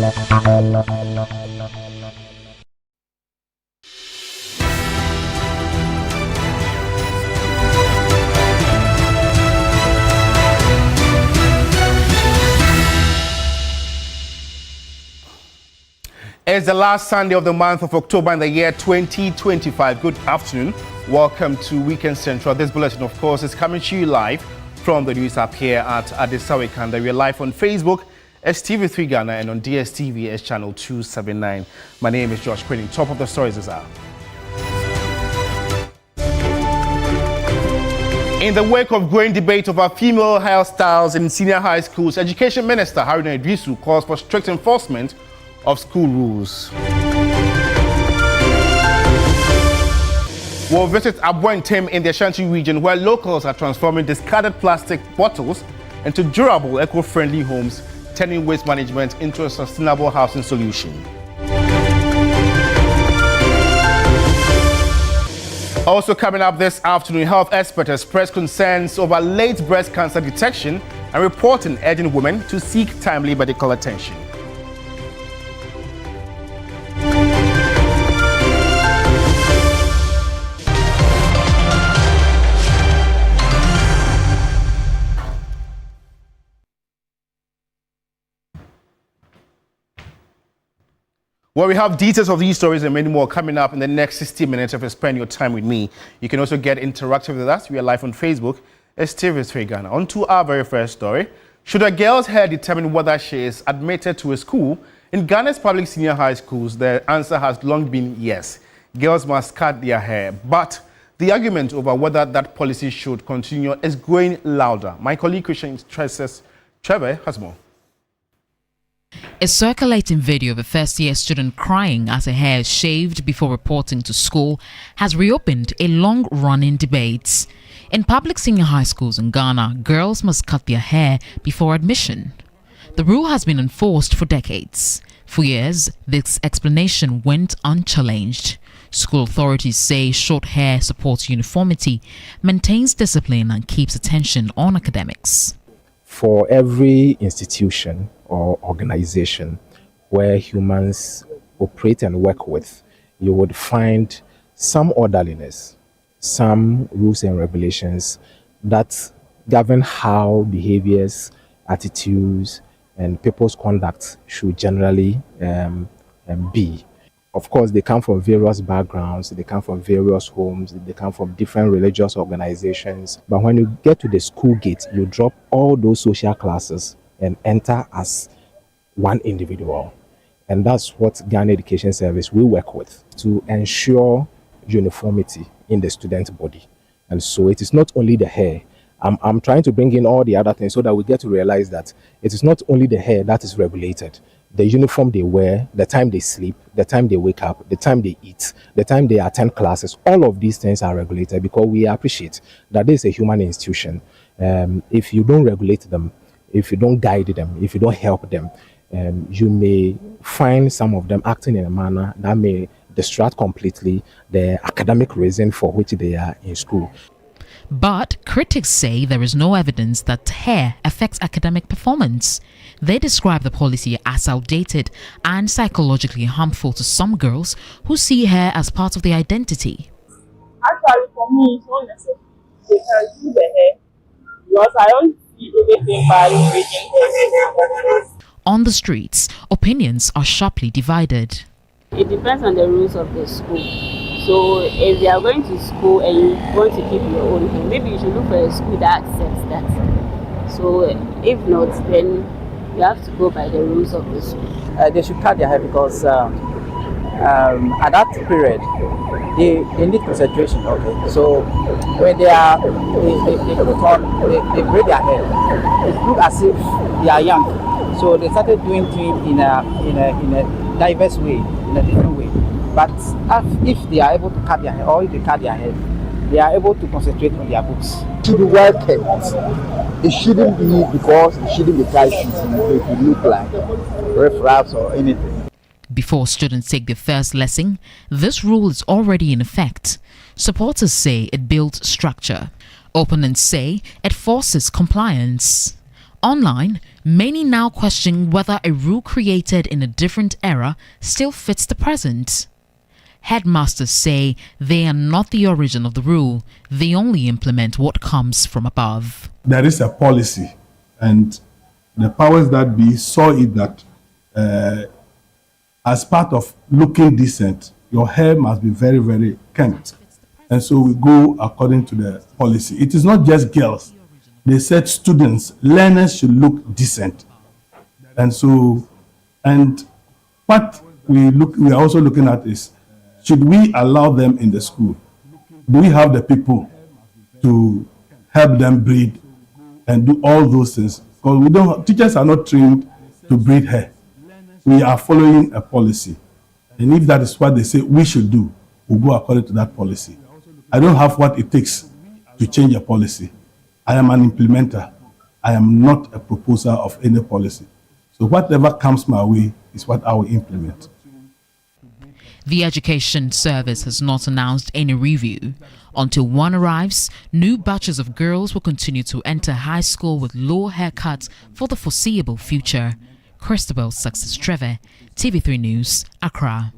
It's the last Sunday of the month of October in the year 2025. Good afternoon. Welcome to Weekend Central. This bulletin, of course, is coming to you live from the news app here at Adesawe Kanda. We are live on Facebook, STV3 Ghana, and on DSTV as channel 279. My name is Josh Quinning. Top of the stories is out. In the wake of growing debate over female hairstyles in senior high schools, Education Minister Haruna Idrisu calls for strict enforcement of school rules. We'll visit Ivorian in the Ashanti region, where locals are transforming discarded plastic bottles into durable, eco-friendly homes, turning waste management into a sustainable housing solution. Also coming up this afternoon, health experts express concerns over late breast cancer detection and reporting, urging women to seek timely medical attention. Well, we have details of these stories and many more coming up in the next 60 minutes if you spend your time with me. You can also get interactive with us. We are live on Facebook, STV3 Ghana. On to our very first story. Should a girl's hair determine whether she is admitted to a school? In Ghana's public senior high schools, the answer has long been yes. Girls must cut their hair. But the argument over whether that policy should continue is growing louder. My colleague Christian Trevor has more. A circulating video of a first-year student crying as her hair is shaved before reporting to school has reopened a long-running debate. In public senior high schools in Ghana, girls must cut their hair before admission. The rule has been enforced for decades. For years, this explanation went unchallenged. School authorities say short hair supports uniformity, maintains discipline, and keeps attention on academics. For every institution or organization where humans operate and work with, you would find some orderliness, some rules and regulations that govern how behaviors, attitudes, and people's conduct should generally be. Of course, they come from various backgrounds, they come from various homes, they come from different religious organizations. But when you get to the school gate, you drop all those social classes and enter as one individual. And that's what Ghana Education Service will work with to ensure uniformity in the student body. And so it is not only the hair. I'm trying to bring in all the other things so that we get to realize that it is not only the hair that is regulated. The uniform they wear, the time they sleep, the time they wake up, the time they eat, the time they attend classes, all of these things are regulated because we appreciate that this is a human institution. If you don't regulate them, if you don't guide them, if you don't help them, you may find some of them acting in a manner that may distract completely the academic reason for which they are in school. But critics say there is no evidence that hair affects academic performance. They describe the policy as outdated and psychologically harmful to some girls who see hair as part of their identity. Actually, for me, it's not necessary. They can do the hair because I don't see anything by making hair. On the streets, opinions are sharply divided. It depends on the rules of the school. So if you are going to school and you want to keep your own hair, maybe you should look for a school that accepts that. So if not, then you have to go by the rules of the school. They should cut their hair because at that period they need concentration. Okay, so when they braid their hair, it looks as if they are young. So they started doing things in a diverse way, in a different way. But if they are able to cut their hair, or if they cut their hair, they are able to concentrate on their books. It should be well kept. It shouldn't be because it shouldn't be tight fitting. It look like riffraffs or anything. Before students take their first lesson, this rule is already in effect. Supporters say it builds structure. Opponents say it forces compliance. Online, Many now question whether a rule created in a different era still fits the present. Headmasters say they are not the origin of the rule. They only implement what comes from above. There is a policy, and the powers that be saw it that as part of looking decent, your hair must be very, very kempt. And so we go according to the policy. It is not just girls. They said students, learners should look decent. And so, and what we are also looking at is, should we allow them in the school? Do we have the people to help them breed and do all those things? Because teachers are not trained to braid hair. We are following a policy. And if that is what they say we should do, we'll go according to that policy. I don't have what it takes to change a policy. I am an implementer. I am not a proposer of any policy. So whatever comes my way is what I will implement. The Education Service has not announced any review. Until one arrives, new batches of girls will continue to enter high school with low haircuts for the foreseeable future. Christabel Success-Trevor, TV3 News, Accra.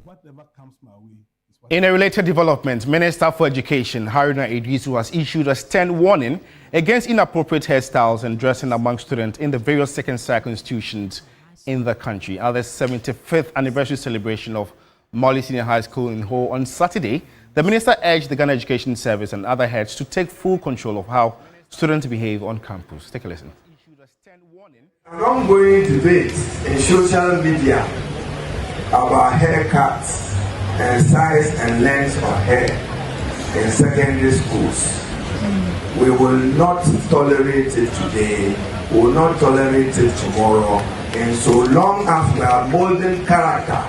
In a related development, Minister for Education, Haruna Idrisu, has issued a stern warning against inappropriate hairstyles and dressing among students in the various second cycle institutions in the country. At the 75th anniversary celebration of Molly Senior High School in Ho on Saturday, the minister urged the Ghana Education Service and other heads to take full control of how students behave on campus. Take a listen. An ongoing debate in social media about haircuts and size and length of hair in secondary schools. We will not tolerate it today, we will not tolerate it tomorrow, and so long as we are molding character.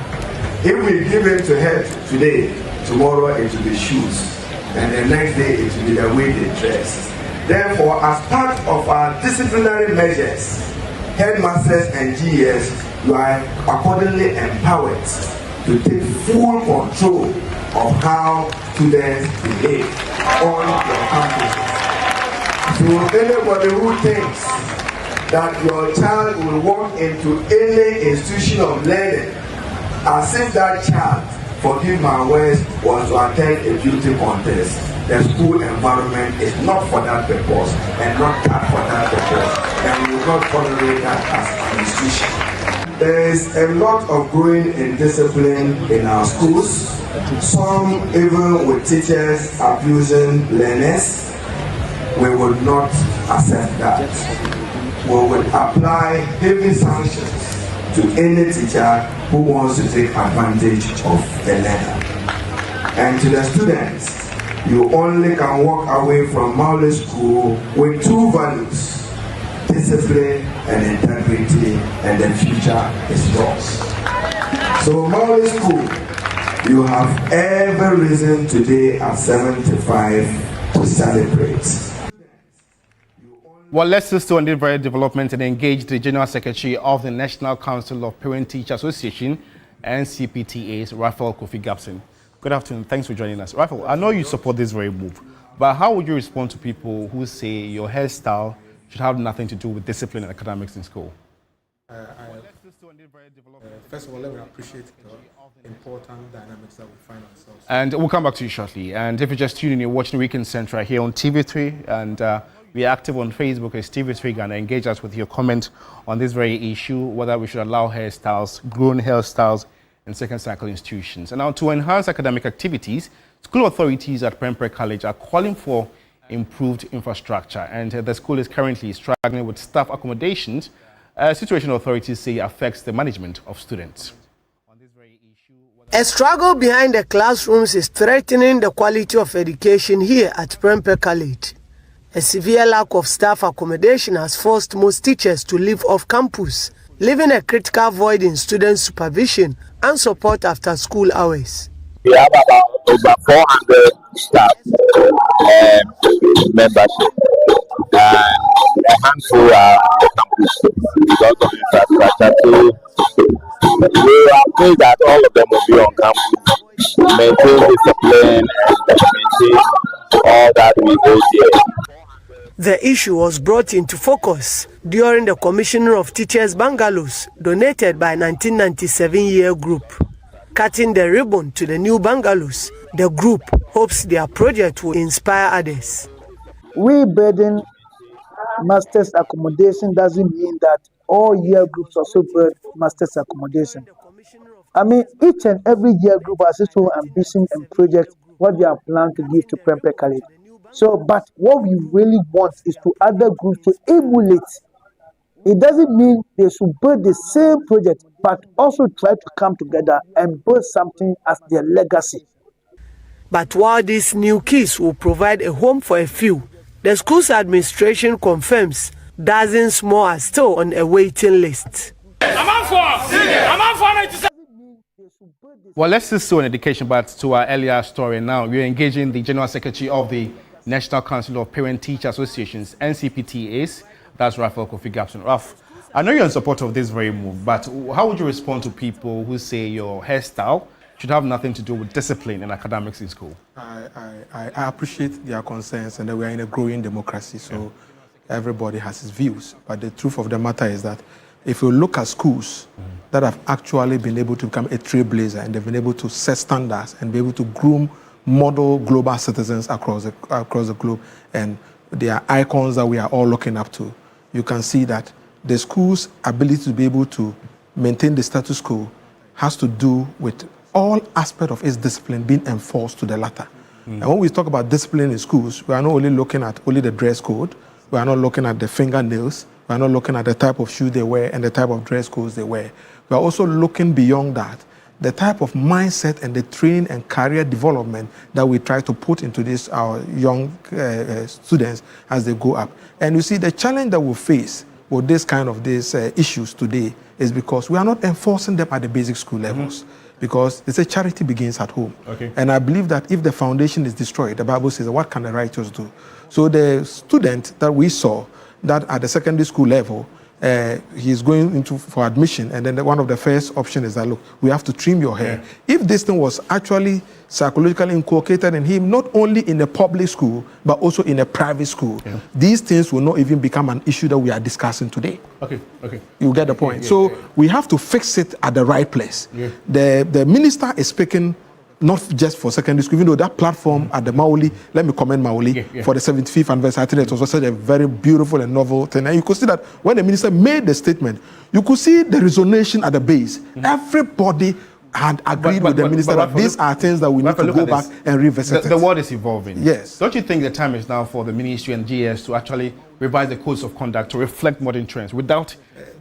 If we give in to head today, tomorrow it will be shoes, and the next day it will be the way they dress. Therefore, as part of our disciplinary measures, headmasters and GES, you are accordingly empowered to take full control of how students behave on your campuses. So anybody who thinks that your child will walk into any institution of learning as if that child, forgive my words, was to attend a beauty contest, the school environment is not for that purpose and not that for that purpose, and we will not tolerate that as an institution. There is a lot of growing indiscipline in our schools, some even with teachers abusing learners. We will not accept that. We will apply heavy sanctions to any teacher who wants to take advantage of the learner. And to the students, you only can walk away from Maule School with two values: discipline and integrity, and the future is yours. So Maule School, you have every reason today at 75 to celebrate. Well, let's still on the very development and engage the General Secretary of the National Council of Parent-Teacher Association, NCPTA's, Raphael Kofi Gabson. Good afternoon. Thanks for joining us. Raphael, I know you support this very move, but how would you respond to people who say your hairstyle should have nothing to do with discipline and academics in school? First of all, let me appreciate the important dynamics that we find ourselves. And we'll come back to you shortly. And if you're just tuning in, you're watching Weekend Central here on TV3, and we're active on Facebook as TV3 Ghana. Engage us with your comment on this very issue, whether we should allow hairstyles, grown hairstyles in second cycle institutions. And now, to enhance academic activities, school authorities at Prempeh College are calling for improved infrastructure, and the school is currently struggling with staff accommodations, a situation authorities say affects the management of students. A struggle behind the classrooms is threatening the quality of education here at Prempeh College. A severe lack of staff accommodation has forced most teachers to live off campus, leaving a critical void in student supervision and support after school hours. We have about over 400 staff membership, and a handful are on the campus because of infrastructure. So we are afraid that all of them will be on campus, maintain discipline and maintain all that we hold here. The issue was brought into focus during the commissioning of teachers' bungalows donated by 1997 year group. Cutting the ribbon to the new bungalows, the group hopes their project will inspire others. We building master's accommodation doesn't mean that all year groups also build master's accommodation. I mean, each and every year group has its own ambition and project, what they are planning to give to Prempeh College. So, but what we really want is to other groups to emulate. It doesn't mean they should build the same project, but also try to come together and build something as their legacy. But while these new keys will provide a home for a few, the school's administration confirms dozens more are still on a waiting list. Well, let's just on education, but to our earlier story now. We're engaging the General Secretary of the National Council of Parent-Teacher Associations, NCPTAs, that's Raphael Kofi Gapson. Raph, I know you're in support of this very move, but how would you respond to people who say your hairstyle should have nothing to do with discipline and academics in school? I appreciate their concerns, and that we are in a growing democracy, so everybody has his views. But the truth of the matter is that if you look at schools that have actually been able to become a trailblazer, and they've been able to set standards and be able to groom model global citizens across the globe, and they are icons that we are all looking up to, you can see that the school's ability to be able to maintain the status quo has to do with all aspects of its discipline being enforced to the latter. And when we talk about discipline in schools, we are not only looking at only the dress code, we are not looking at the fingernails, we are not looking at the type of shoe they wear and the type of dress codes they wear. We are also looking beyond that, the type of mindset and the training and career development that we try to put into this our young students as they go up. And you see, the challenge that we face with this kind of these issues today is because we are not enforcing them at the basic school levels. Because they say charity begins at home. And I believe that if the foundation is destroyed, the Bible says, what can the righteous do? So the student that we saw that at the secondary school level, he's going into for admission, and then one of the first options is that, look, we have to trim your hair. If this thing was actually psychologically inculcated in him, not only in a public school, but also in a private school, these things will not even become an issue that we are discussing today. You get the point. So we have to fix it at the right place. The minister is speaking not just for secondary school, even though that platform at the Maoli, let me commend Maoli for the 75th anniversary. I think it was also such a very beautiful and novel thing. And you could see that when the minister made the statement, you could see the resonation at the base. Everybody had agreed with the minister that these are things that we need to go back and revisit. The world is evolving. Yes. Don't you think the time is now for the ministry and GS to actually revise the codes of conduct to reflect modern trends without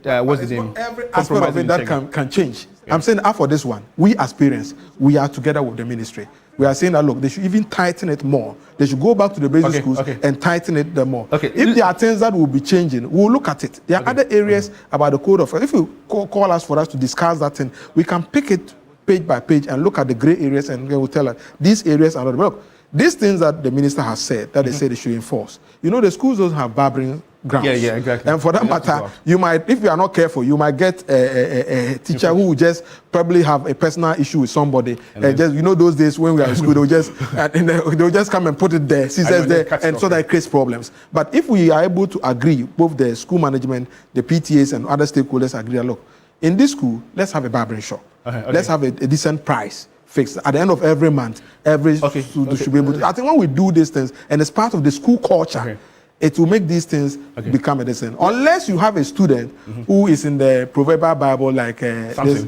what's the name? Every aspect of it that can change. I'm saying for this one, we as parents, we are together with the ministry. We are saying that, look, they should even tighten it more. They should go back to the basic schools and tighten it more. If there are things that will be changing, we'll look at it. There are other areas about the code of, if you call us for us to discuss that thing, we can pick it page by page and look at the gray areas, and we will tell us these areas are not. Look, these things that the minister has said, that they say they should enforce. You know, the schools don't have barbering grounds. Exactly. And for that matter, you might, if you are not careful, you might get a teacher who will just probably have a personal issue with somebody. And just, you know, those days when we are in school, they'll just come and put it there, scissors there, and so that it creates problems. But if we are able to agree, both the school management, the PTAs, and other stakeholders agree, look, in this school, let's have a barbering shop. Let's have a decent price fixed. At the end of every month, every student should be able to. I think when we do these things, and it's part of the school culture, it will make these things become a decent. Unless you have a student who is in the proverbial Bible like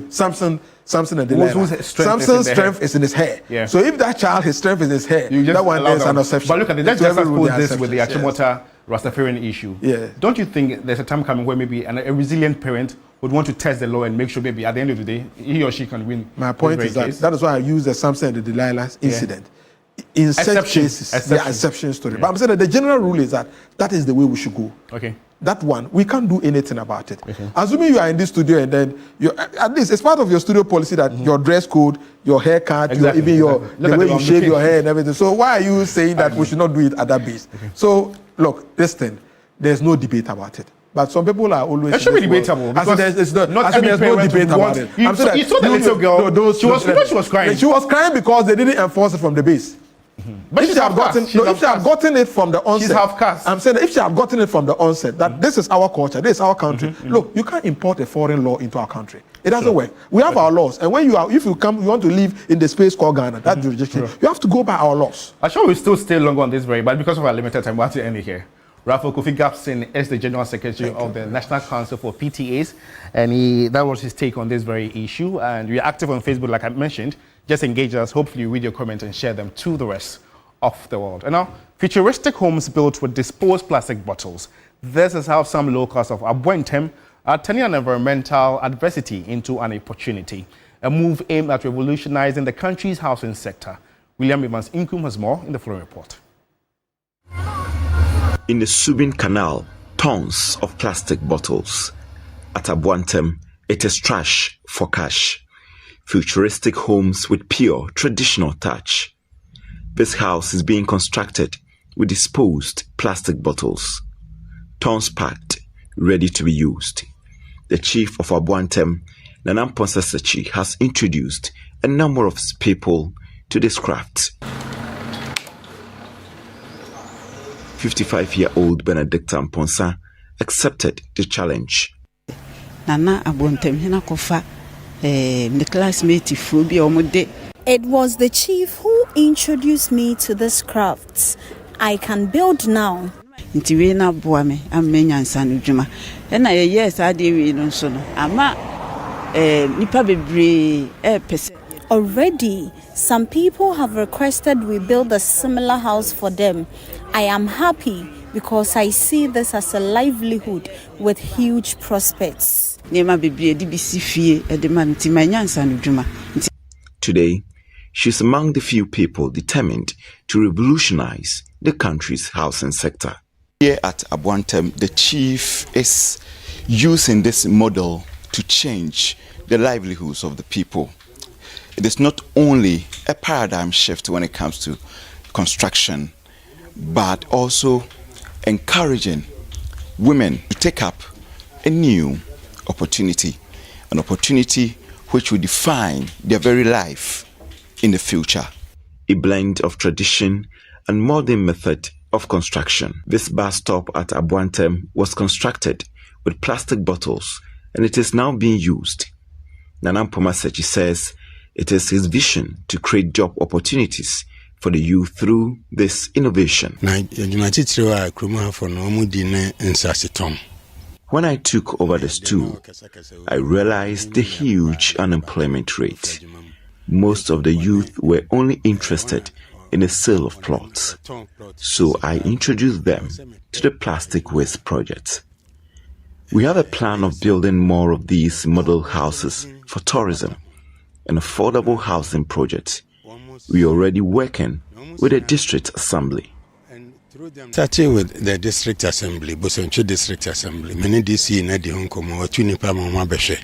Samson and Delilah. Samson's strength is in his hair. So if that child, his strength is in his hair, that one is an exception. But look at it, let's just suppose this with the Achimota Rastafarian issue. Don't you think there's a time coming where maybe a resilient parent would want to test the law and make sure maybe at the end of the day, he or she can win? My point is that is why I use the Samson and the Delilah incident. In such cases, there are exceptions to it. But I'm saying that the general rule is that is the way we should go. That one, we can't do anything about it. Assuming you are in this studio and then, at least it's part of your studio policy that your dress code, your haircut, the way you shave your hair and everything. So why are you saying that we should not do it at that base? So look, this thing, there's no debate about it. But some people are always. It should be debatable. There's no debate about it. You saw the little girl. She was crying. She was crying because they didn't enforce it from the base. But if she have gotten it from the onset, she's half caste. I'm saying that if she have gotten it from the onset, that this is our culture, this is our country. Look, you can't import a foreign law into our country. It doesn't work. We have our laws, and when if you want to live in the space called Ghana, that jurisdiction, you have to go by our laws. I'm sure we'll still stay longer on this but because of our limited time, we'll have to end it here. Raphael Kofi Gapson is the General Secretary of the National Council for PTAs, and that was his take on this very issue. And we are active on Facebook, like I mentioned. Just engage us. Hopefully, read your comments and share them to the rest of the world. And now, futuristic homes built with disposed plastic bottles. This is how some locals of Abuentem are turning an environmental adversity into an opportunity. A move aimed at revolutionizing the country's housing sector. William Evans Inkum has more in the following report. In the Subin Canal, tons of plastic bottles. At Abuentem, it is trash for cash. Futuristic homes with pure traditional touch. This house is being constructed with disposed plastic bottles. Tons packed, ready to be used. The chief of Abuentem, Nanam Ponsasechi, has introduced a number of people to this craft. 55-year-old Benedicta Mponsa accepted the challenge. Nana Abuentem hina kofa the classmate phobia. It was the chief who introduced me to this craft. I can build now. Ntiwe na boa me amenya nsanu dwuma. Na yes ade we no so no. Ama nipa bebre pese. Already, some people have requested we build a similar house for them. I am happy because I see this as a livelihood with huge prospects. Today, she's among the few people determined to revolutionize the country's housing sector. Here at Abuentem, the chief is using this model to change the livelihoods of the people. It is not only a paradigm shift when it comes to construction, but also encouraging women to take up a new opportunity, an opportunity which will define their very life in the future. A blend of tradition and modern method of construction. This bus stop at Abuentem was constructed with plastic bottles, and it is now being used. Nanam Ponsasechi says it is his vision to create job opportunities for the youth through this innovation. When I took over the stool, I realized the huge unemployment rate. Most of the youth were only interested in the sale of plots. So I introduced them to the plastic waste project. We have a plan of building more of these model houses for tourism, an affordable housing project. We are already working with the district assembly. Starting with the district assembly, Bosoncho district assembly, many DC in the Hong Kong or Tunipa Mama Beshe.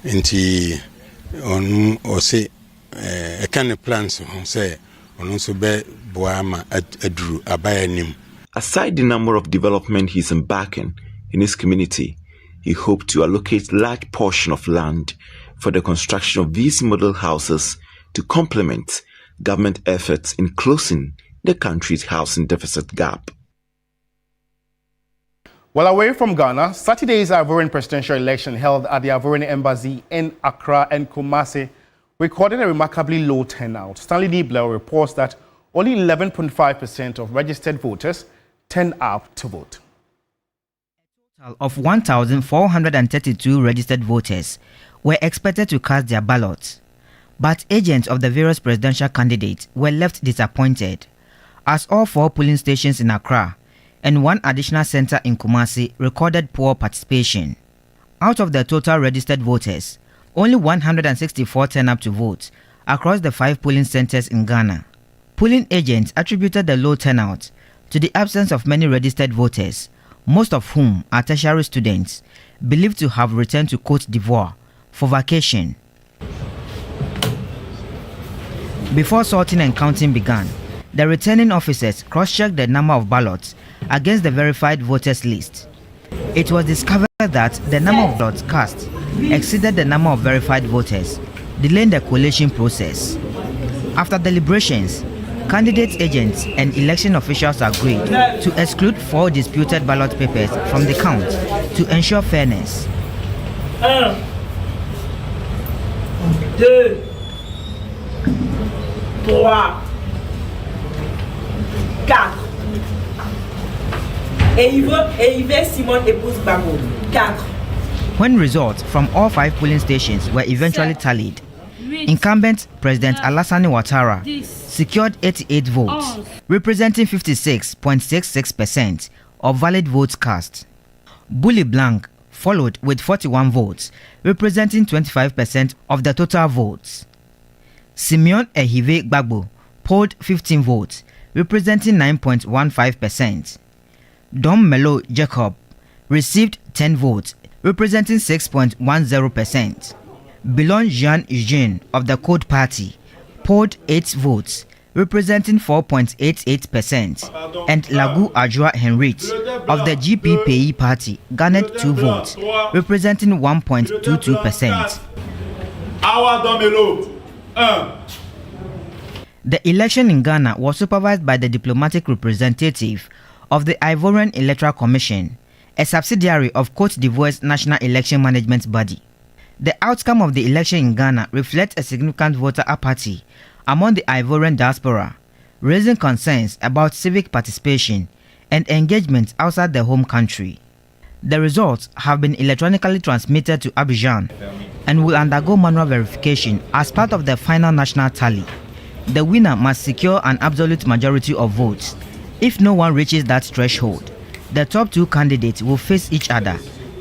And or say a kind of plans on say on also be Boama at Drew Abayanim. Aside the number of development he's embarking in his community, he hoped to allocate large portion of land for the construction of these model houses to complement government efforts in closing the country's housing deficit gap. Well, away from Ghana, Saturday's Ivorian presidential election held at the Ivorian Embassy in Accra and Kumasi recorded a remarkably low turnout. Stanley D. Blair reports that only 11.5% of registered voters turned out to vote. Of 1,432 registered voters were expected to cast their ballots, but agents of the various presidential candidates were left disappointed, as all 4 polling stations in Accra and 1 additional center in Kumasi recorded poor participation. Out of the total registered voters, only 164 turned up to vote across the 5 polling centers in Ghana. Polling agents attributed the low turnout to the absence of many registered voters, most of whom are tertiary students, believed to have returned to Côte d'Ivoire for vacation. Before sorting and counting began, the returning officers cross-checked the number of ballots against the verified voters list. It was discovered that the number of ballots cast exceeded the number of verified voters, delaying the collation process. After deliberations, Candidate agents and election officials agreed to exclude 4 disputed ballot papers from the count to ensure fairness. 1, 2, 3, 4. Simon épouse Babo. 4. When results from all 5 polling stations were eventually tallied, incumbent President Alassane Ouattara secured 88 votes, representing 56.66% of valid votes cast. Bully Blanc followed with 41 votes, representing 25% of the total votes. Simeon Ehive Gbagbo polled 15 votes, representing 9.15%. Dom Melo Jacob received 10 votes, representing 6.10%. Bilon Jean Eugene of the Code Party polled 8 votes, representing 4.88%, and Lagu Ajua Henrit of the GPPI Party garnered 2 votes, representing 1.22%. The election in Ghana was supervised by the diplomatic representative of the Ivorian Electoral Commission, a subsidiary of Côte d'Ivoire's National Election Management Body. The outcome of the election in Ghana reflects a significant voter apathy among the Ivorian diaspora, raising concerns about civic participation and engagement outside the home country. The results have been electronically transmitted to Abidjan and will undergo manual verification as part of the final national tally. The winner must secure an absolute majority of votes. If no one reaches that threshold, the top 2 candidates will face each other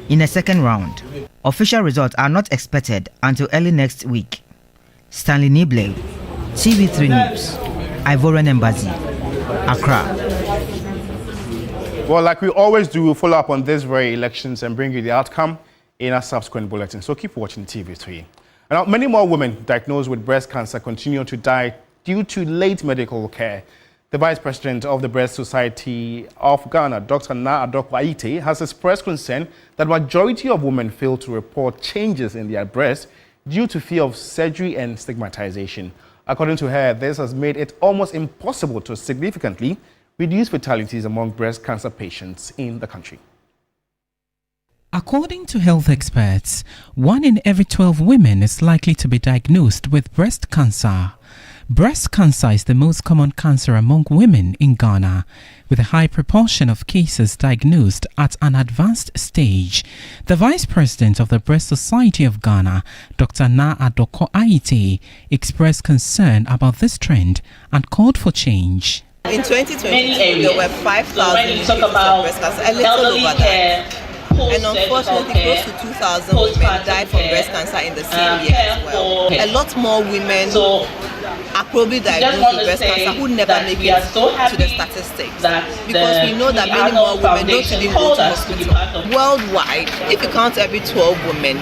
in a second round. Official results are not expected until early next week. Stanley Nible, TV3 News, Ivorian Embassy, Accra. Well, like we always do, we'll follow up on these very elections and bring you the outcome in our subsequent bulletin. So keep watching TV3. And now, many more women diagnosed with breast cancer continue to die due to late medical care. The Vice President of the Breast Society of Ghana, Dr. Na Adoko Aite, has expressed concern that majority of women fail to report changes in their breast due to fear of surgery and stigmatization. According to her, this has made it almost impossible to significantly reduce fatalities among breast cancer patients in the country. According to health experts, 1 in every 12 women is likely to be diagnosed with breast cancer. Breast cancer is the most common cancer among women in Ghana, with a high proportion of cases diagnosed at an advanced stage. The Vice President of the Breast Society of Ghana, Dr. Na Adoko Aite, expressed concern about this trend and called for change. In 2022, there were 5,000 cases of breast cancer, a little over that. And unfortunately, close to 2,000 women died from breast cancer in the same year as well. A lot more women are probably diagnosed with breast cancer who never make it to the statistics. Because we know that many more women don't even go to hospital. Worldwide, if you count every 12 women,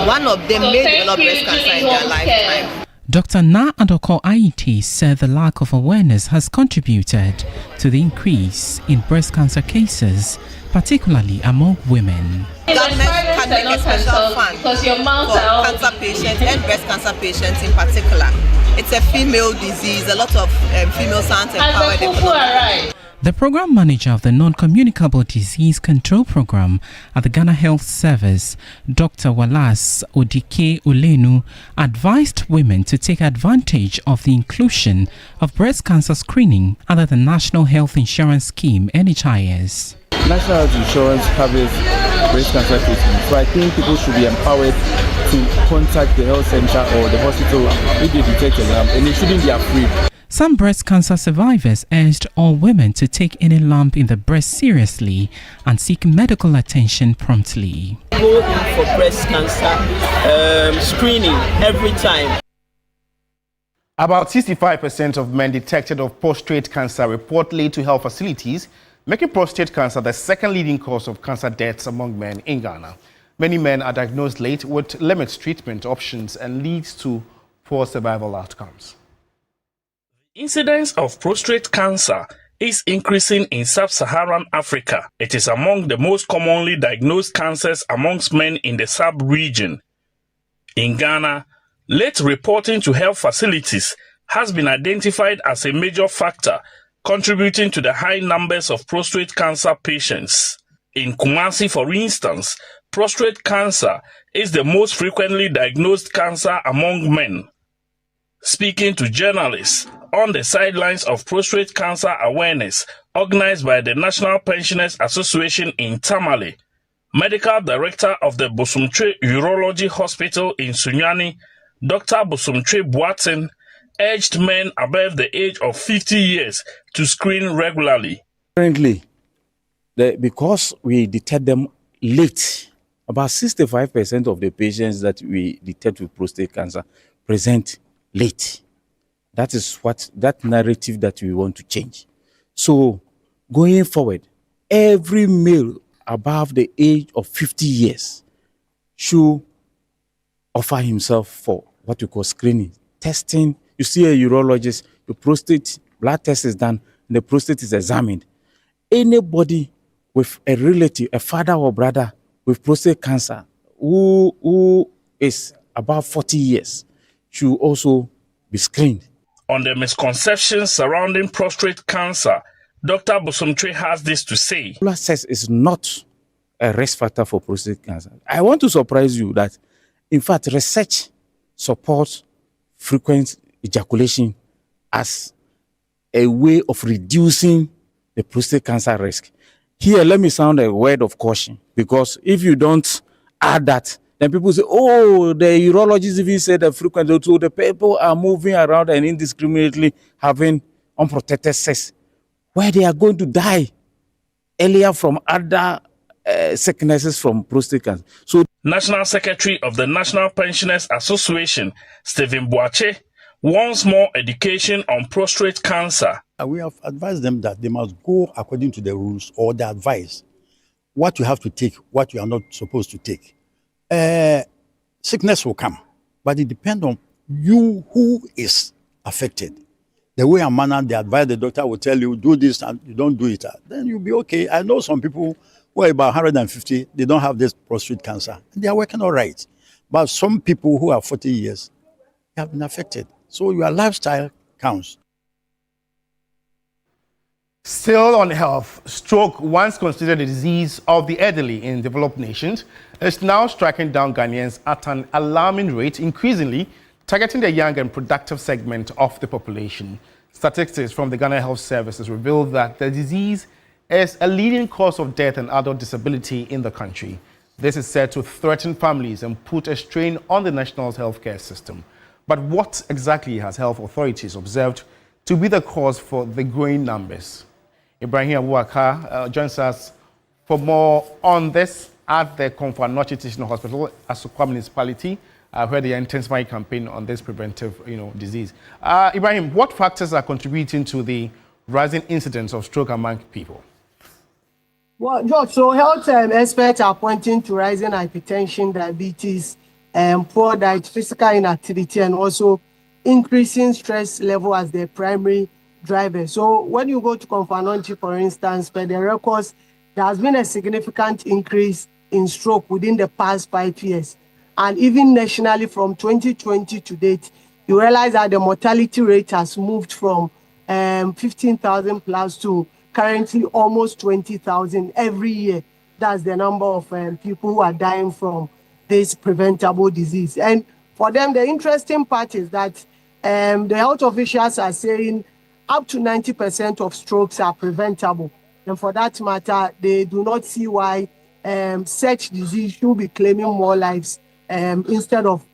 1 of them may develop breast cancer in their lifetime. Dr. Na Adoko Aite said the lack of awareness has contributed to the increase in breast cancer cases, particularly among women. Government can make a special fund for cancer patients and breast cancer patients in particular. It's a female disease, a lot of female science empowered economy. The program manager of the Non-Communicable Disease Control Program at the Ghana Health Service, Dr. Wallace Odike Olenu, advised women to take advantage of the inclusion of breast cancer screening under the National Health Insurance Scheme, NHIS. National Health Insurance covers breast cancer treatment, so I think people should be empowered to contact the health center or the hospital if they detect a lump, and it shouldn't be afraid. Some breast cancer survivors urged all women to take any lump in the breast seriously and seek medical attention promptly. Go in for breast cancer screening every time. About 65% of men detected of prostate cancer report late to health facilities, making prostate cancer the second leading cause of cancer deaths among men in Ghana. Many men are diagnosed late, which limits treatment options and leads to poor survival outcomes. Incidence of prostate cancer is increasing in sub-Saharan Africa. It is among the most commonly diagnosed cancers amongst men in the sub-region. In Ghana, late reporting to health facilities has been identified as a major factor contributing to the high numbers of prostate cancer patients. In Kumasi, for instance, prostate cancer is the most frequently diagnosed cancer among men. Speaking to journalists on the sidelines of prostate cancer awareness organized by the National Pensioners Association in Tamale, Medical Director of the Bosumtwe Urology Hospital in Sunyani, Dr. Bosumtwe Boatin, urged men above the age of 50 years to screen regularly. Currently, because we detect them late, about 65% of the patients that we detect with prostate cancer present late. That is that narrative that we want to change. So going forward, every male above the age of 50 years should offer himself for what we call screening, testing. You see a urologist, the prostate blood test is done, and the prostate is examined. Anybody with a relative, a father or brother with prostate cancer who is above 40 years should also be screened. On the misconceptions surrounding prostate cancer, Dr. Bosumtwe has this to say. Blood test is not a risk factor for prostate cancer. I want to surprise you that, in fact, research supports frequent ejaculation as a way of reducing the prostate cancer risk. Here, let me sound a word of caution, because if you don't add that, then people say, oh, the urologists even said that frequently, so the people are moving around and indiscriminately having unprotected sex, where they are going to die earlier from other sicknesses from prostate cancer. So, National Secretary of the National Pensioners Association, Stephen Boache, wants more education on prostate cancer. We have advised them that they must go according to the rules or the advice, what you have to take, what you are not supposed to take. Sickness will come, but it depends on you who is affected. The way and manner they advise, the doctor will tell you, do this and you don't do it. Then you'll be okay. I know some people who are about 150, they don't have this prostate cancer. And they are working all right. But some people who are 40 years, they have been affected. So your lifestyle counts. Still on health, stroke, once considered a disease of the elderly in developed nations, is now striking down Ghanaians at an alarming rate, increasingly targeting the young and productive segment of the population. Statistics from the Ghana Health Services reveal that the disease is a leading cause of death and adult disability in the country. This is said to threaten families and put a strain on the national healthcare system. But what exactly has health authorities observed to be the cause for the growing numbers? Ibrahim Abubakar joins us for more on this at the Komfo-Anokye Teaching Hospital, Asokwa Municipality, where they are intensifying campaign on this preventive, disease. Ibrahim, what factors are contributing to the rising incidence of stroke among people? Well, George, so health experts are pointing to rising hypertension, diabetes, poor diet, physical inactivity, and also increasing stress level as their primary driver. So when you go to Komfo-Anokye, for instance, per the records, there has been a significant increase in stroke within the past 5 years. And even nationally from 2020 to date, you realize that the mortality rate has moved from 15,000 plus to currently almost 20,000 every year. That's the number of people who are dying from this preventable disease. And for them, the interesting part is that the health officials are saying up to 90% of strokes are preventable. And for that matter, they do not see why such disease should be claiming more lives instead of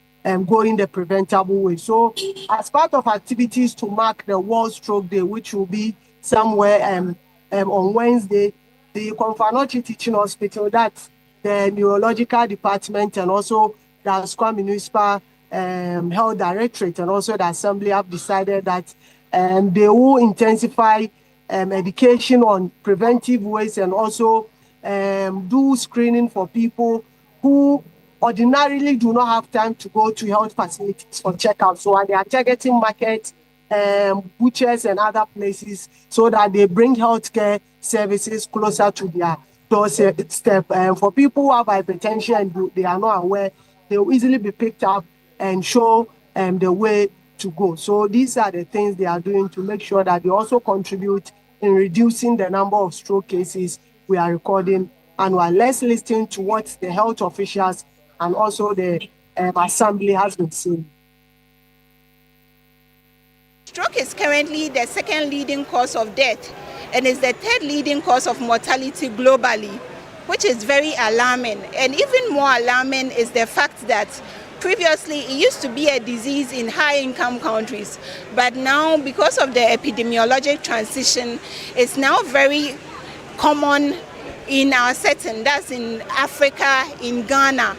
going the preventable way. So as part of activities to mark the World Stroke Day, which will be somewhere on Wednesday, the Komfo-Anokye Teaching Hospital, that's the neurological department, and also the Asokwa Municipal Health Directorate, and also the Assembly have decided that they will intensify education on preventive ways and also do screening for people who ordinarily do not have time to go to health facilities for checkup. So they are targeting markets, butchers and other places so that they bring healthcare services closer to their doorstep. For people who have hypertension and they are not aware, they will easily be picked up and show the way to go. So these are the things they are doing to make sure that they also contribute in reducing the number of stroke cases we are recording annually. Let's listen to what the health officials and also the assembly has been saying. Stroke is currently the second leading cause of death and is the third leading cause of mortality globally, which is very alarming. And even more alarming is the fact that previously it used to be a disease in high-income countries, but now because of the epidemiologic transition, it's now very common in our setting, that's in Africa, in Ghana.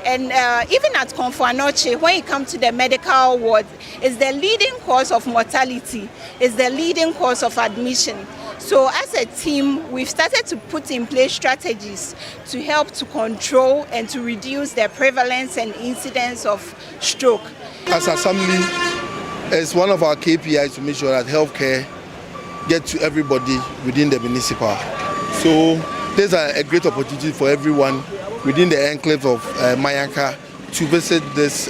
And even at Konfuanoche, when it comes to the medical ward, it's the leading cause of mortality, it's the leading cause of admission. So as a team, we've started to put in place strategies to help to control and to reduce the prevalence and incidence of stroke. As Assembly, it's one of our KPIs to make sure that healthcare gets to everybody within the municipal. So there's a great opportunity for everyone within the enclave of Mayanka to visit this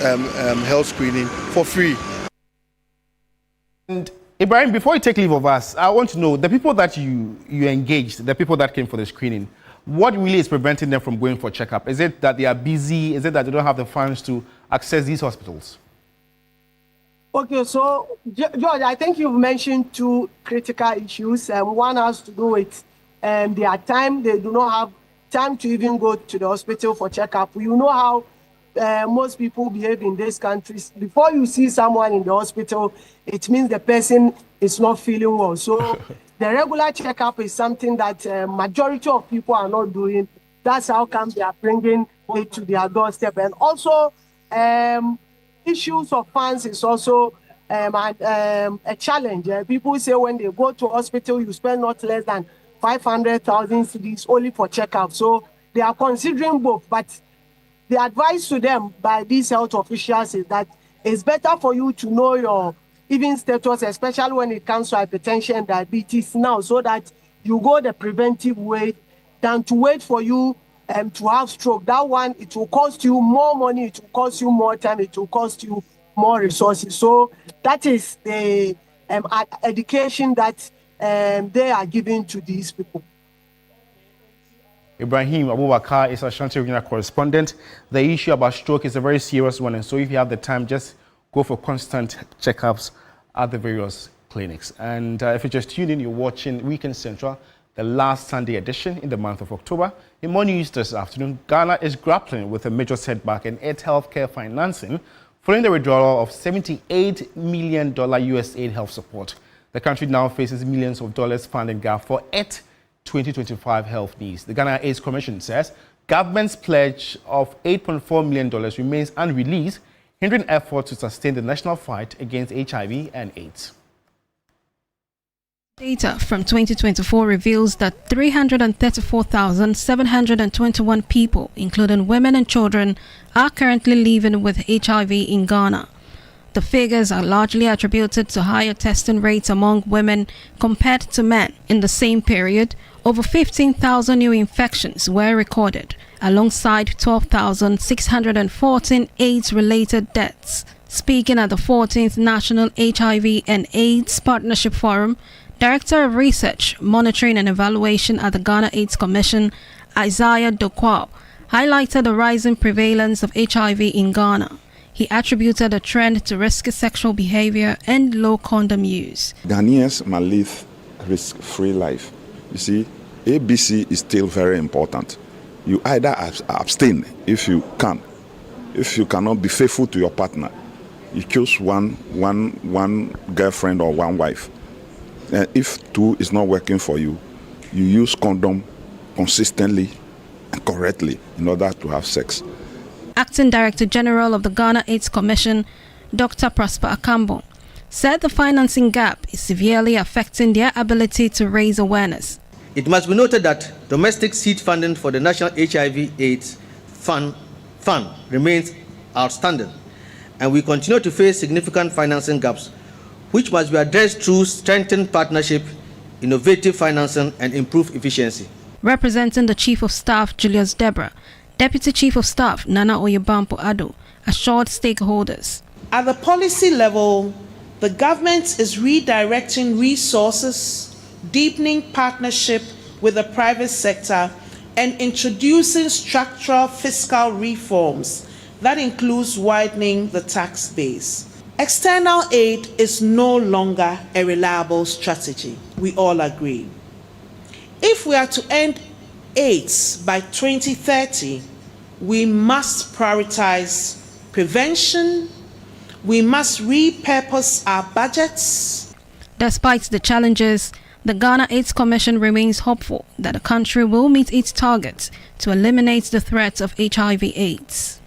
health screening for free. And Ibrahim, before you take leave of us, I want to know the people that you engaged, the people that came for the screening, what really is preventing them from going for checkup? Is it that they are busy? Is it that they don't have the funds to access these hospitals? Okay, so George, I think you've mentioned two critical issues. One has to do with their time. They do not have time to even go to the hospital for checkup. You know how most people behave in these countries. Before you see someone in the hospital, it means the person is not feeling well. So the regular checkup is something that majority of people are not doing. That's how come they are bringing it to their doorstep. And also, issues of funds is also a challenge. People say when they go to hospital, you spend not less than 500,000 cedis only for checkup. So they are considering both, but the advice to them by these health officials is that it's better for you to know your even status, especially when it comes to hypertension and diabetes now, so that you go the preventive way than to wait for you to have stroke. That one, it will cost you more money, it will cost you more time, it will cost you more resources. So that is the education that they are giving to these people. Ibrahim Abubakar is Ashanti Regional Correspondent. The issue about stroke is a very serious one, and so if you have the time, just go for constant checkups at the various clinics. And if you just tuned in, you're watching Weekend Central, the last Sunday edition in the month of October. In more news this afternoon, Ghana is grappling with a major setback in its healthcare financing following the withdrawal of $78 million USAID health support. The country now faces millions of dollars funding gap for its 2025 health needs. The Ghana AIDS Commission says government's pledge of $8.4 million remains unreleased, hindering efforts to sustain the national fight against HIV and AIDS. Data from 2024 reveals that 334,721 people, including women and children, are currently living with HIV in Ghana. The figures are largely attributed to higher testing rates among women compared to men. In the same period, over 15,000 new infections were recorded, alongside 12,614 AIDS-related deaths. Speaking at the 14th National HIV and AIDS Partnership Forum, Director of Research, Monitoring and Evaluation at the Ghana AIDS Commission, Isaiah Dokwao, highlighted the rising prevalence of HIV in Ghana. He attributed the trend to risky sexual behavior and low condom use. Ghanaians must live a risk-free life. You see, ABC is still very important. You either abstain if you can. If you cannot be faithful to your partner, you choose one girlfriend or one wife. And if two is not working for you, you use condom consistently and correctly in order to have sex. Acting Director General of the Ghana AIDS Commission, Dr. Prosper Akambo, said the financing gap is severely affecting their ability to raise awareness. It must be noted that domestic seed funding for the National HIV/AIDS Fund remains outstanding, and we continue to face significant financing gaps, which must be addressed through strengthened partnership, innovative financing, and improved efficiency. Representing the Chief of Staff, Julius Deborah, Deputy Chief of Staff, Nana Oyebampo Ado, assured stakeholders. At the policy level, The government is redirecting resources, deepening partnership with the private sector, and introducing structural fiscal reforms that includes widening the tax base. External aid is no longer a reliable strategy. We all agree. If we are to end AIDS by 2030, we must prioritize prevention. We must repurpose our budgets. Despite the challenges, the Ghana AIDS Commission remains hopeful that the country will meet its targets to eliminate the threats of HIV/AIDS.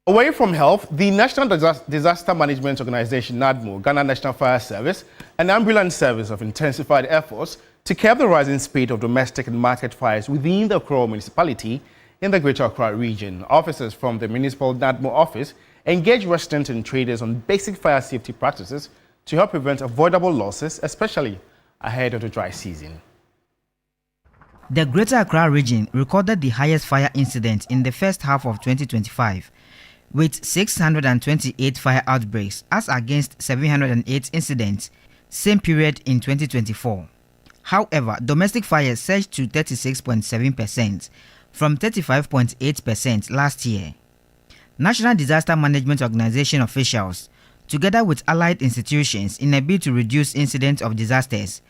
Away from health, the National Disaster Management Organization, NADMO, Ghana National Fire Service, and Ambulance Service have intensified efforts to curb the rising speed of domestic and market fires within the Accra municipality in the Greater Accra region. Officers from the municipal NADMO office engage residents and traders on basic fire safety practices to help prevent avoidable losses, especially ahead of the dry season. The Greater Accra region recorded the highest fire incident in the first half of 2025, with 628 fire outbreaks as against 708 incidents same period in 2024. However, domestic fires surged to 36.7% from 35.8% last year. National Disaster Management Organization officials, together with allied institutions in a bid to reduce incidents of disasters,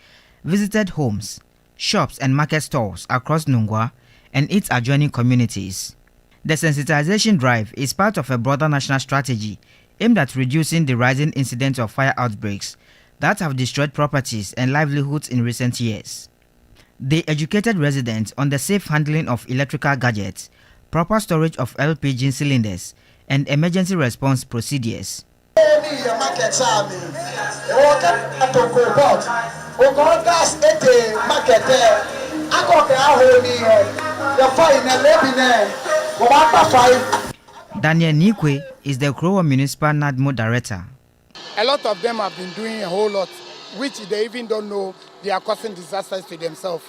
visited homes, shops and market stalls across Nungwa and its adjoining communities. The sensitization drive is part of a broader national strategy aimed at reducing the rising incidence of fire outbreaks that have destroyed properties and livelihoods in recent years. They educated residents on the safe handling of electrical gadgets, proper storage of LPG cylinders, and emergency response procedures. Daniel Nikwe is the Krowa Municipal NADMO Director. A lot of them have been doing a whole lot, which they even don't know they are causing disasters to themselves.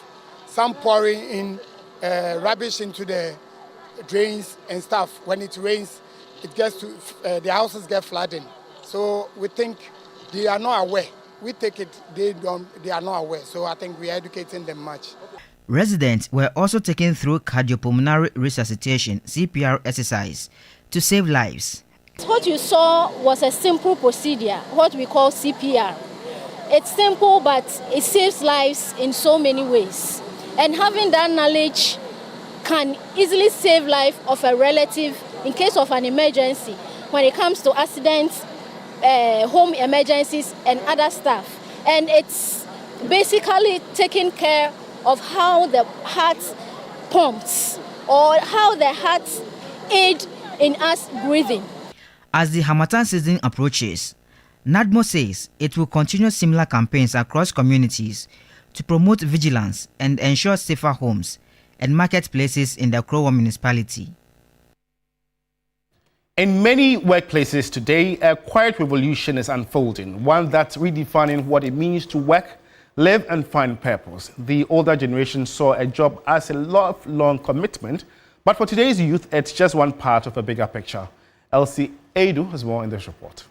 Some pouring in rubbish into the drains and stuff. When it rains, it gets to the houses get flooding. So we think they are not aware. We take it they are not aware. So I think we are educating them much. Residents were also taken through cardiopulmonary resuscitation (CPR) exercise to save lives. What you saw was a simple procedure, what we call CPR. It's simple, but it saves lives in so many ways. And having that knowledge can easily save life of a relative in case of an emergency, when it comes to accidents, home emergencies, and other stuff. And it's basically taking care of how the heart pumps or how the heart aids in us breathing. As the Harmattan season approaches, NADMO says it will continue similar campaigns across communities to promote vigilance and ensure safer homes and marketplaces in the Krowa municipality. In many workplaces today, a quiet revolution is unfolding, one that's redefining what it means to work, live and find purpose. The older generation saw a job as a lifelong commitment, but for today's youth, it's just one part of a bigger picture. Elsie Edu has more in this report.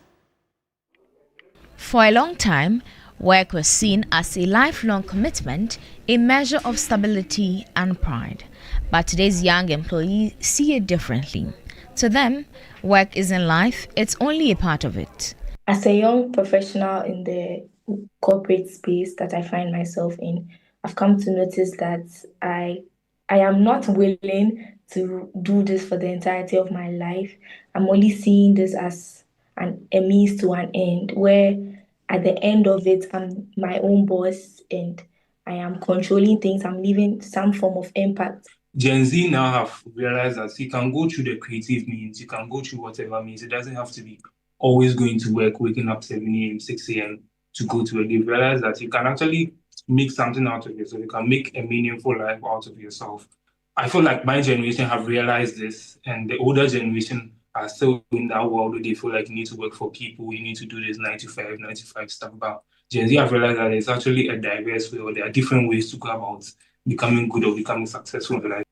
For a long time, work was seen as a lifelong commitment, a measure of stability and pride. But today's young employees see it differently. To them, work isn't life, it's only a part of it. As a young professional in the corporate space that I find myself in, I've come to notice that I am not willing to do this for the entirety of my life. I'm only seeing this as a means to an end, where at the end of it, I'm my own boss and I am controlling things. I'm leaving some form of impact. Gen Z now have realized that you can go through the creative means, you can go through whatever means. It doesn't have to be always going to work, waking up 7 a.m., 6 a.m. to go to work. They realize that you can actually make something out of yourself. You can make a meaningful life out of yourself. I feel like my generation have realized this, and the older generation are still in that world where they feel like you need to work for people, you need to do this 9 to 5 stuff. But Gen Z have realized that there's actually a diverse way, or there are different ways to go about becoming good or becoming successful in life.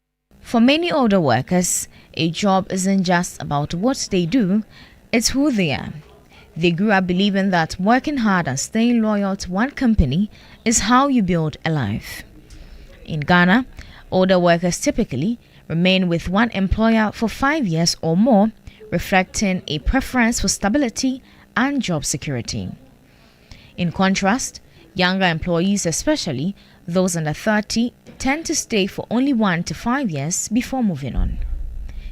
For many older workers, a job isn't just about what they do, it's who they are. They grew up believing that working hard and staying loyal to one company is how you build a life. In Ghana, older workers typically remain with one employer for 5 years or more, reflecting a preference for stability and job security. In contrast, younger employees, especially those under 30, tend to stay for only 1 to 5 years before moving on.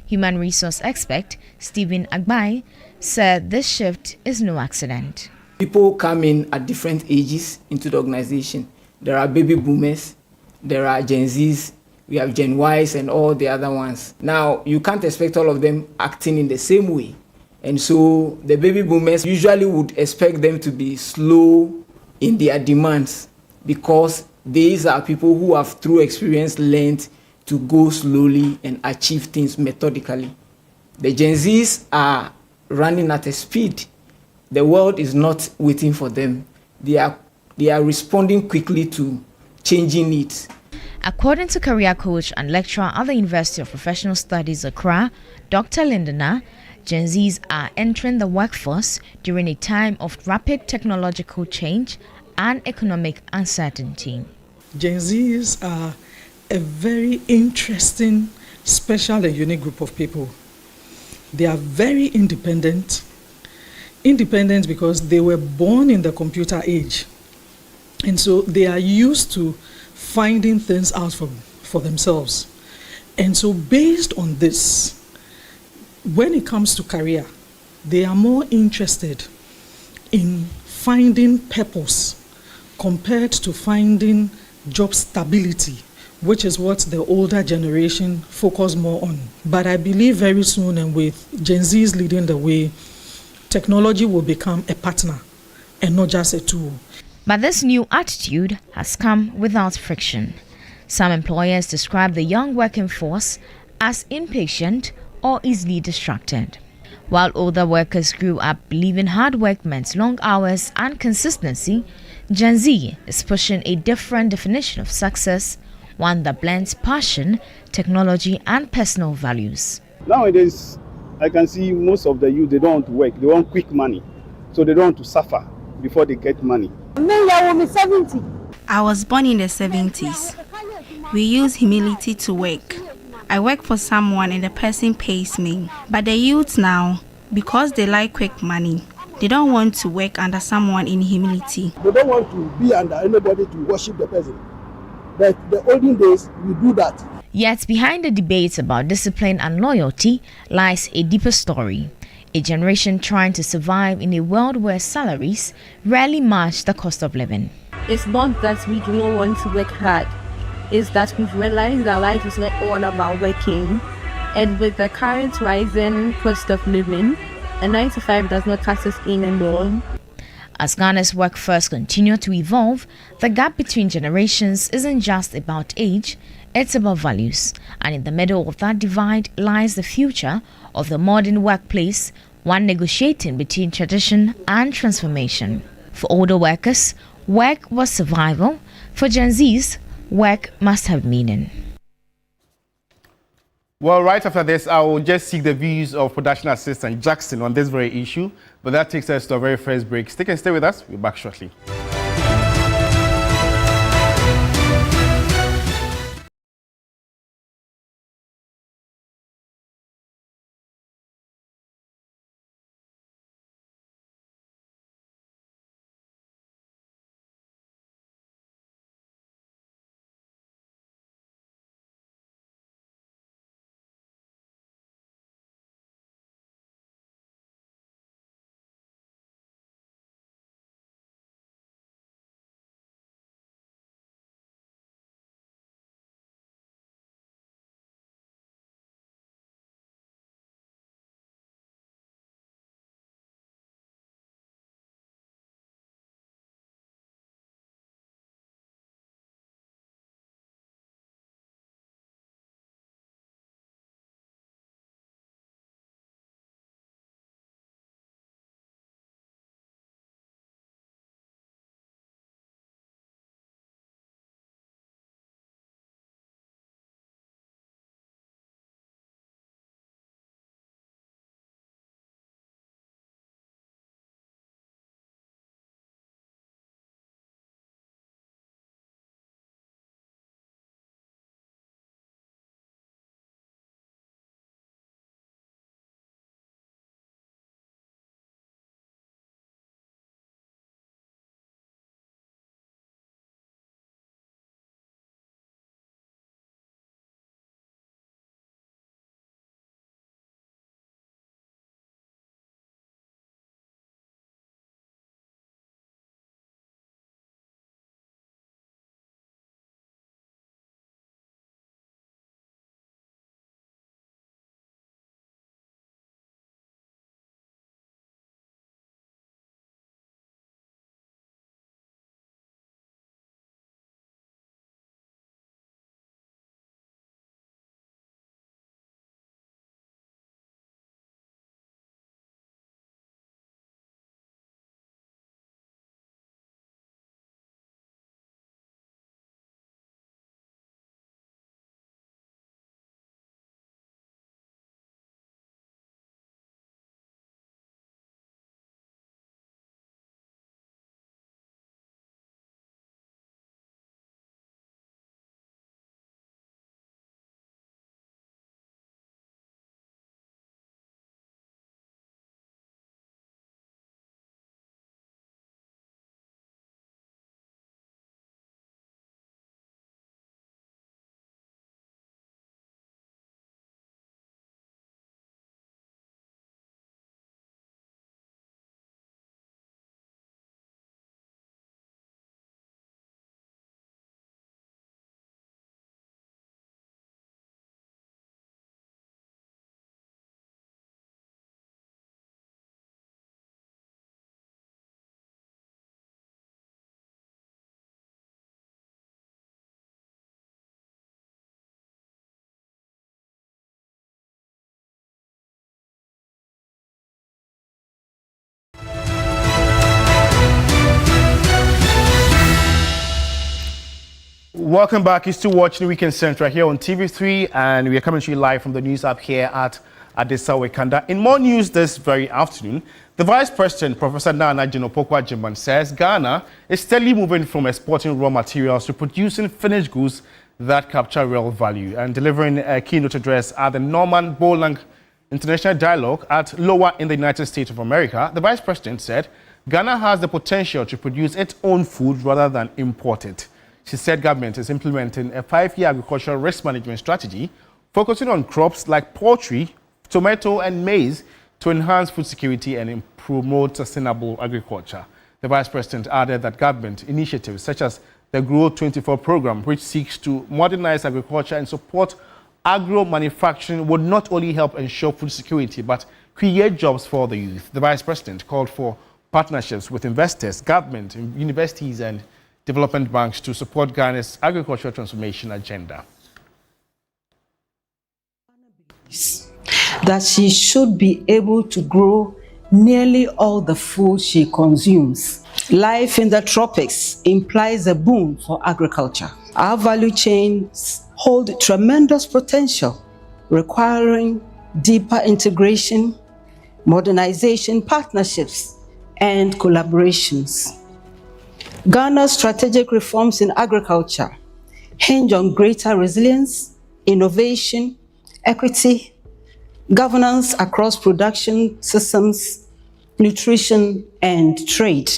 Human resource expert Stephen Agbai said this shift is no accident. People come in at different ages into the organization. There are baby boomers, there are Gen Zs, we have Gen Ys and all the other ones. Now, you can't expect all of them acting in the same way. And so the baby boomers usually would expect them to be slow in their demands because these are people who have through experience learned to go slowly and achieve things methodically. The Gen Zs are running at a speed. The world is not waiting for them. They are responding quickly to changing needs. According to career coach and lecturer at the University of Professional Studies, Accra, Dr. Lindana, Gen Zs are entering the workforce during a time of rapid technological change and economic uncertainty. Gen Zs are a very interesting, special and unique group of people. They are very independent because they were born in the computer age. And so they are used to finding things out for themselves. And so based on this, when it comes to career, they are more interested in finding purpose compared to finding job stability, which is what the older generation focus more on. But I believe very soon, and with Gen Zs leading the way, technology will become a partner and not just a tool. But this new attitude has come without friction. Some employers describe the young working force as impatient or easily distracted. While older workers grew up believing hard work meant long hours and consistency, Gen Z is pushing a different definition of success, one that blends passion, technology, and personal values. Nowadays, I can see most of the youth, they don't want to work, they want quick money. So they don't want to suffer before they get money. I was born in the 70s. We use humility to work. I work for someone and the person pays me. But the youth now, because they like quick money, they don't want to work under someone in humility. They don't want to be under anybody to worship the person. But the olden days, we do that. Yet behind the debates about discipline and loyalty lies a deeper story. A generation trying to survive in a world where salaries rarely match the cost of living. It's not that we do not want to work hard. It's that we've realized that life is not all about working. And with the current rising cost of living, a 9 to 5 does not cut us in anymore. As Ghana's workforce continue to evolve, the gap between generations isn't just about age, it's about values. And in the middle of that divide lies the future of the modern workplace, one negotiating between tradition and transformation. For older workers, work was survival. For Gen Zs, work must have meaning. Well, right after this, I will just seek the views of production assistant Jackson on this very issue. But that takes us to our very first break. Stay with us. We'll be back shortly. Welcome back. You're still watching Weekend Central here on TV3, and we are coming to you live from the news hub here at Adisa Wekanda. In more news this very afternoon, the Vice President, Professor Nana Jinopokwa-Jimban, says Ghana is steadily moving from exporting raw materials to producing finished goods that capture real value. And delivering a keynote address at the Norman Bolang International Dialogue at Iowa in the United States of America, the Vice President said Ghana has the potential to produce its own food rather than import it. She said government is implementing a 5-year agricultural risk management strategy focusing on crops like poultry, tomato and maize to enhance food security and promote sustainable agriculture. The Vice President added that government initiatives such as the Grow 24 program, which seeks to modernize agriculture and support agro-manufacturing, would not only help ensure food security but create jobs for the youth. The Vice President called for partnerships with investors, government, universities and development banks to support Ghana's agricultural transformation agenda. That she should be able to grow nearly all the food she consumes. Life in the tropics implies a boom for agriculture. Our value chains hold tremendous potential, requiring deeper integration, modernization, partnerships, and collaborations. Ghana's strategic reforms in agriculture hinge on greater resilience, innovation, equity, governance across production systems, nutrition, and trade.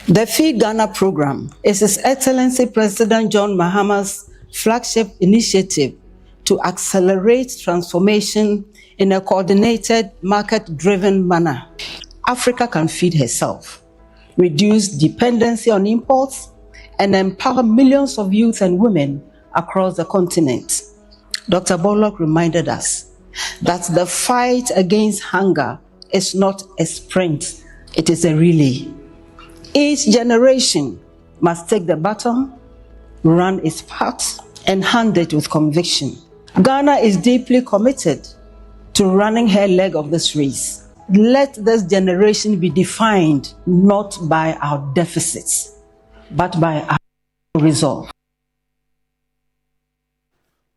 The Feed Ghana program is His Excellency President John Mahama's flagship initiative to accelerate transformation in a coordinated, market-driven manner. Africa can feed herself, reduce dependency on imports, and empower millions of youth and women across the continent. Dr. Bullock reminded us that the fight against hunger is not a sprint, it is a relay. Each generation must take the baton, run its part, and hand it with conviction. Ghana is deeply committed to running her leg of this race. Let this generation be defined not by our deficits, but by our resolve.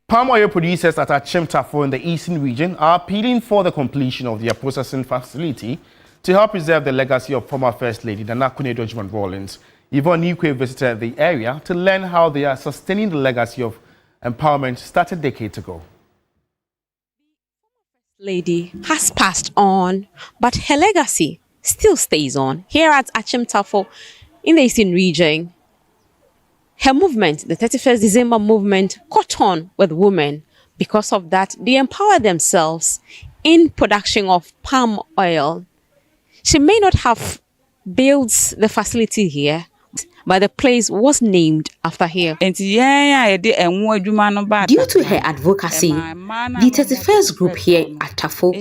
Palm oil producers at Achimtafo in the eastern region are appealing for the completion of their processing facility to help preserve the legacy of former First Lady Nana Akufo-Addo Ivorian Nikwe visited the area to learn how they are sustaining the legacy of empowerment started decades ago. Lady has passed on, but her legacy still stays on. Here at Achimtafo in the eastern region, her movement, the 31st December movement, caught on with women. Because of that, they empower themselves in production of palm oil. She may not have built the facility here, but the place was named after her. Due to her advocacy, the 31st group here at Tafo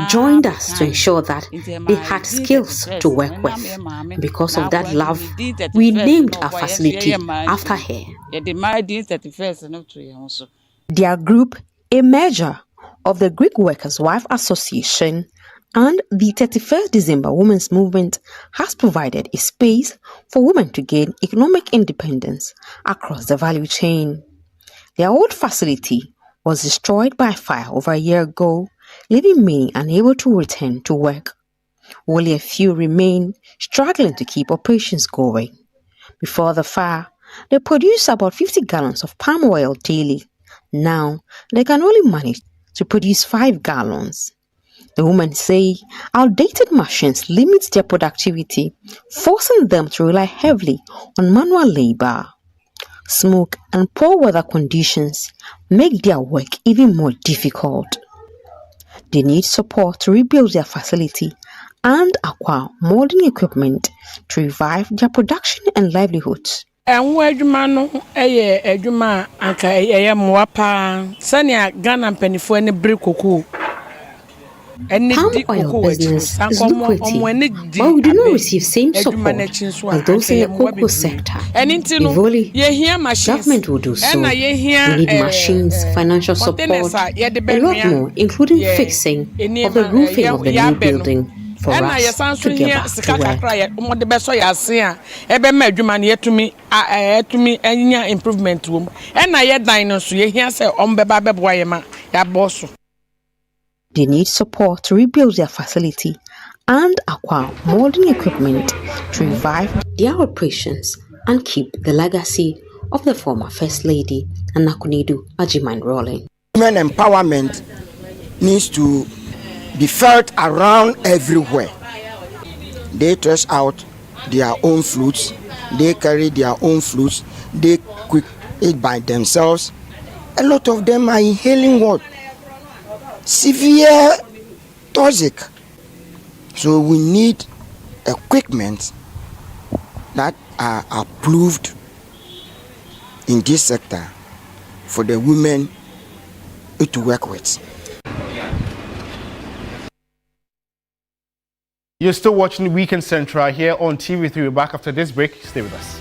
joined us to ensure that they had skills to work with. Because of that love, we named our facility after her. Their group, a measure of the Greek Workers' Wife Association, and the 31st December Women's Movement has provided a space for women to gain economic independence across the value chain. Their old facility was destroyed by fire over a year ago, leaving many unable to return to work. Only a few remain, struggling to keep operations going. Before the fire, they produced about 50 gallons of palm oil daily. Now, they can only manage to produce 5 gallons. The women say outdated machines limit their productivity, forcing them to rely heavily on manual labor. Smoke and poor weather conditions make their work even more difficult. They need support to rebuild their facility and acquire modern equipment to revive their production and livelihoods. Palm oil business is lucrative, but we do not receive same support as those in the cocoa sector. If only government will do so. We need machines, financial support, a lot more, including fixing of the roofing of the new building. for us to get back to work. They need support to rebuild their facility and acquire modern equipment to revive their operations and keep the legacy of the former First Lady Anakunidu Ajiman rolling. Women empowerment needs to be felt around everywhere. They test out their own flutes, they carry their own flutes, they cook it by themselves. A lot of them are inhaling what? Severe toxic. So we need equipment that are approved in this sector for the women to work with. You're still watching Weekend Central here on TV3. We're back after this break. Stay with us.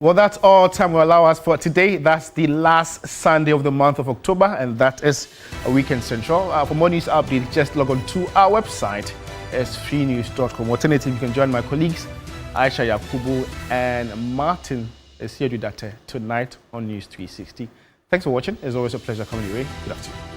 Well, that's all time will allow us for today. That's the last Sunday of the month of October, and that is a Weekend Central. For more news updates, just log on to our website, sfreenews.com. Alternatively, you can join my colleagues, Aisha Yakubu and Martin Esiedudate tonight on News 360. Thanks for watching. It's always a pleasure coming your way. Good afternoon.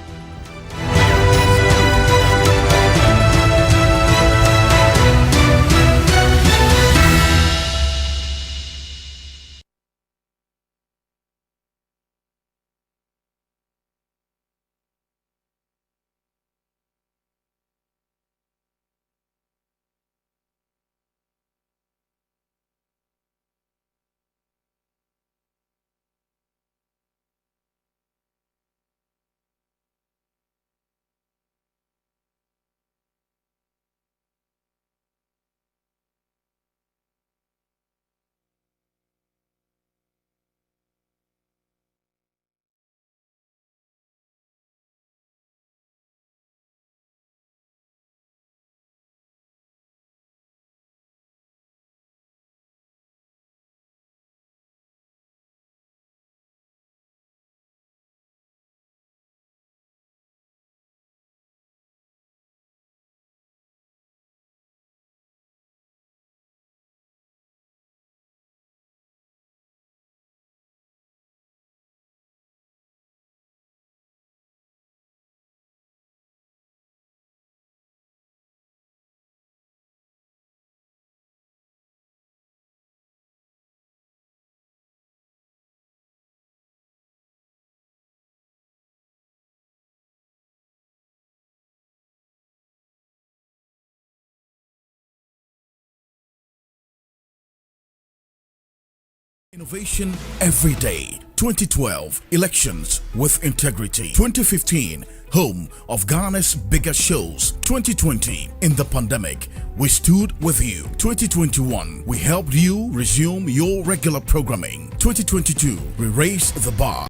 Innovation every day. 2012 elections with integrity. 2015 home of Ghana's biggest shows. 2020 in the pandemic we stood with you. 2021 we helped you resume your regular programming. 2022 we raised the bar.